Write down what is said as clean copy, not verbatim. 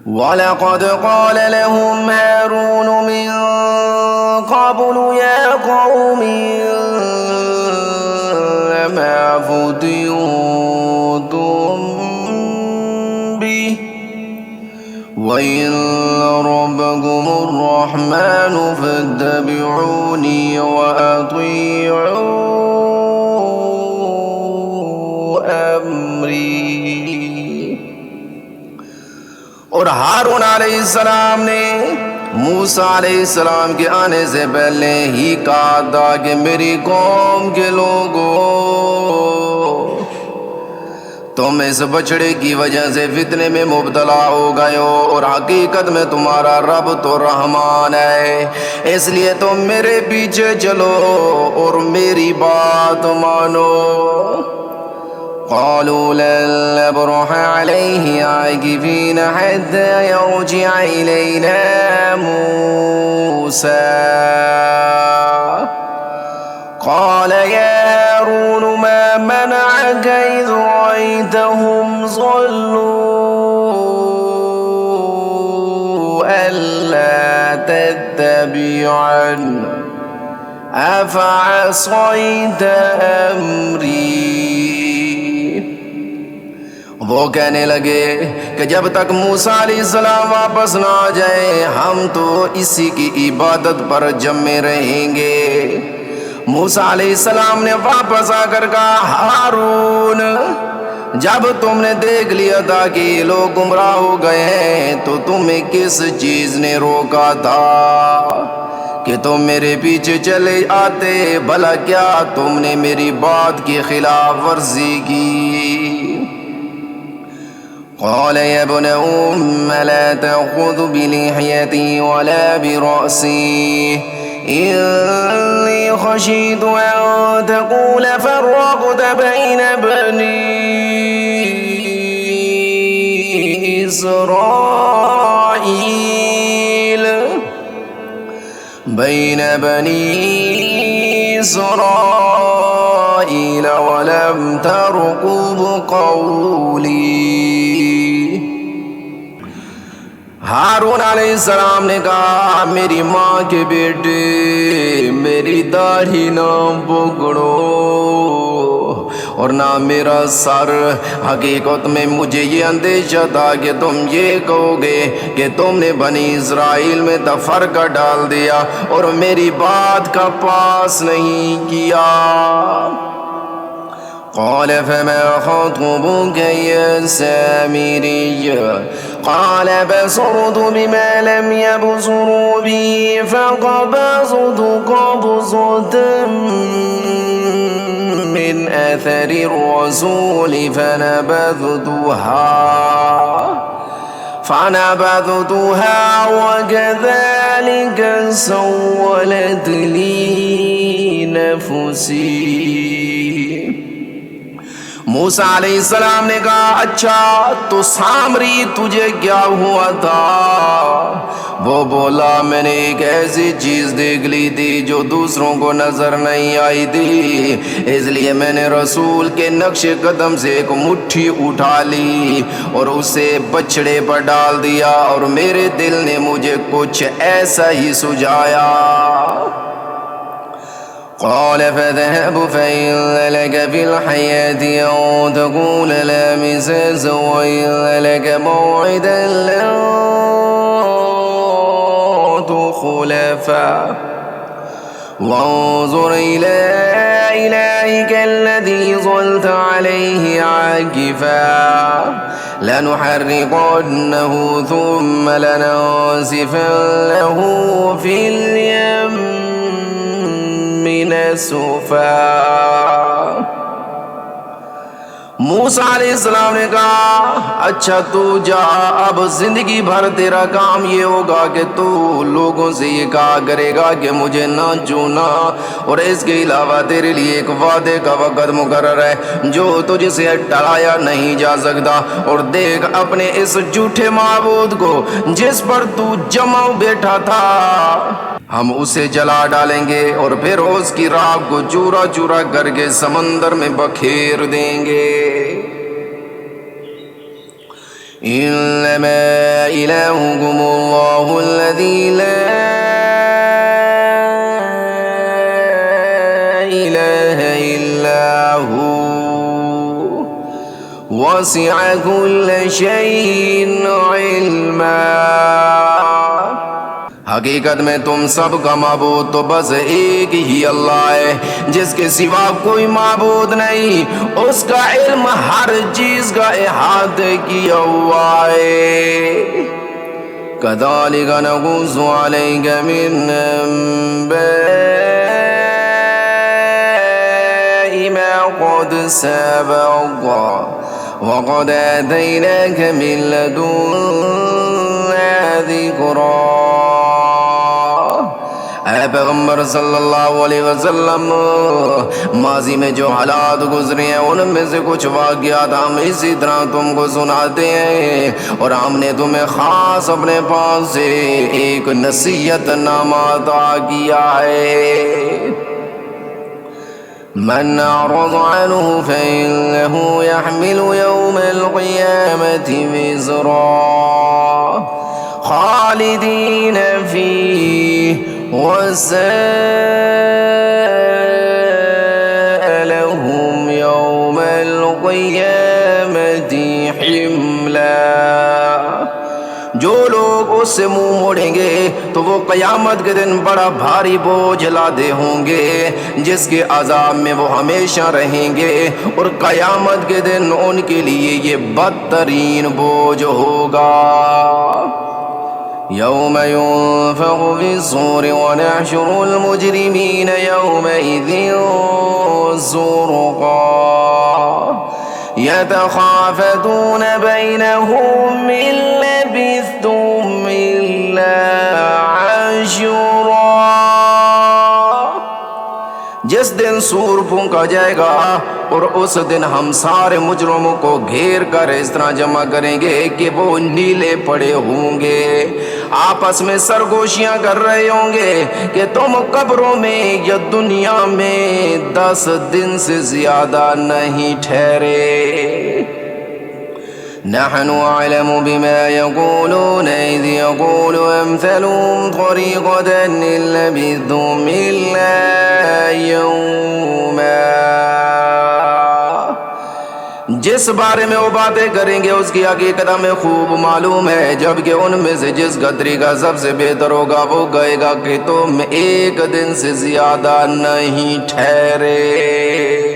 वलक़द क़ाल लहुम हारून मिन क़ब्लु या क़ौमि मा फ़ुतिनतुम बिहि व इन्न रब्बकुमुर रहमानु फत्तबिऊनी व अतीऊ अम्री। और हारून अलैहिस्सलाम ने मूसा अलैहिस्सलाम के आने से पहले ही कहा था कि मेरी कौम के लोगों, तुम इस बछड़े की वजह से फितने में मुब्तला हो गए हो और हकीकत में तुम्हारा रब तो रहमान है, इसलिए तुम मेरे पीछे चलो और मेरी बात मानो। क़ालू लन नब्रह अलैहि आकिफीन हत्ता यरजिअ इलैना मूसा क़ाल या हारून मा मनअक इज़ रअयतहुम ज़ल्लू अल्ला तत्तबिअन अफ़असैत अम्री। वो कहने लगे कि जब तक मूसा अलैहिस्सलाम वापस ना आ जाए हम तो इसी की इबादत पर जमे रहेंगे। मूसा अलैहिस्सलाम ने वापस आकर कहा, हारून, जब तुमने देख लिया था कि लोग गुमराह हो गए हैं तो तुम्हें किस चीज ने रोका था कि तुम मेरे पीछे चले आते? भला क्या तुमने मेरी बात की खिलाफ वर्जी की? क़ाल या इब्न उम्म ला तअख़ुज़ बिलिह्यती वला बिरअसी इन्नी ख़शीतु अन तक़ूल फ़र्रक़्त बैन बनी इस्राईल वलम तरक़ुब क़ौली। हारून अलैहिस्सलाम ने कहा, मेरी माँ के बेटे, मेरी दाढ़ी ना पकड़ो और ना मेरा सर। हकीकत में मुझे ये अंदेशा था कि तुम ये कहोगे कि तुमने बनी इस्राइल में तफरका डाल दिया और मेरी बात का पास नहीं किया। क़ाल फ़मा ख़त्बुक या सामिरी क़ाल बसरतु बिमा लम यबसरू बिही फ़क़बज़तु क़ब्ज़तन मिन अथरि रसूल फनबذतुहा वकज़ालिक सव्वलत ली नफ़्सी। मूसा अलैहिस्सलाम ने कहा, अच्छा तो सामरी तुझे क्या हुआ था? वो बोला, मैंने एक ऐसी चीज देख ली थी जो दूसरों को नजर नहीं आई थी, इसलिए मैंने रसूल के नक्शे कदम से एक मुट्ठी उठा ली और उसे बछड़े पर डाल दिया और मेरे दिल ने मुझे कुछ ऐसा ही सुझाया। क़ाल फ़ज़हब फ़इन्न लक फ़िल हयाति अन तक़ूल ला मिसास व इन्न लक मौइदन लन तुख़्लफ़ा वंज़ुर इला इलाहिक अल्लज़ी ज़ल्त अलैहि आकिफ़ा लनुहर्रिक़न्नहु थुम्मा लनंसिफ़न्नहु फ़िल यम्मि नस्फ़ा। मूसा अलैहिस्सलाम ने कहा, अच्छा तू जा, अब जिंदगी भर तेरा काम ये होगा कि तू लोगों से ये कहा करेगा कि मुझे ना चुना और इसके अलावा तेरे लिए एक वादे का वक़्त मुकर्रर है जो तुझसे टलाया नहीं जा सकता। और देख अपने इस झूठे माबूद को जिस पर तू जमा बैठा था हम उसे जला डालेंगे और फिर उसकी राख को चूरा चूरा करके समंदर में बखेर देंगे। इन्नमा इलाहुकुमुल्लाहुल्लज़ी ला इलाहा इल्ला हू वसिअ कुल्ल शैइन इल्मा। हकीकत में तुम सबका माबूद तो बस एक ही अल्लाह है, जिसके सिवा कोई माबूद नहीं। उसका इल्म हर चीज का इहाते किया हुआ है। कज़ालिका नक़ुस्सु अलैका मिन अंबाइ मा क़द सबक़ व क़द आतैनाका मिन लदुन्ना ज़िक्रा। पैगम्बर सल्लल्लाहु अलैहि वसल्लम, माजी में जो हालात गुजरे हैं उनमें से कुछ वाक़यात हम इसी तरह तुमको सुनाते हैं, और हमने तुम्हें खास अपने पास से एक नसीहतनामा अता किया है। मन अअरज़ अन्हु फ़इन्नहु यहमिलु यौमल क़ियामति विज़रा ख़ालिदीन फ़ीहि वसअलहुम यौमल क़ियामति हिमला। जो लोग उससे मुंह मोड़ेंगे तो वो क़यामत के दिन बड़ा भारी बोझ लादे होंगे, जिसके अज़ाब में वो हमेशा रहेंगे, और क़यामत के दिन उनके लिए ये बदतरीन बोझ होगा। यौम युन्फ़ख़ु फ़िस्सूरि व नहशुरुल मुजरिमीन यौमइज़िन ज़ुरक़ा यतख़ाफ़तून बैनहुम इन लबिस्थुम इल्ला अशरा। जिस दिन सूर फूंका जाएगा और उस दिन हम सारे मुजरिमों को घेर कर इस तरह जमा करेंगे कि वो नीले पड़े होंगे, आपस में सरगोशियां कर रहे होंगे कि तुम कब्रों में या दुनिया में 10 दिन से ज्यादा नहीं ठहरे। नहनु अअलमु बिमा यक़ूलून इज़ यक़ूलु अम्सलुहुम तरीक़तन इन लबिस्थुम इल्ला यौमा। जिस बारे में वो बातें करेंगे उसकी हकीकत हमें खूब मालूम है, जबकि उनमें से जिसका तरीका सबसे बेहतर होगा वो कहेगा कि तुम एक दिन से ज्यादा नहीं ठहरे।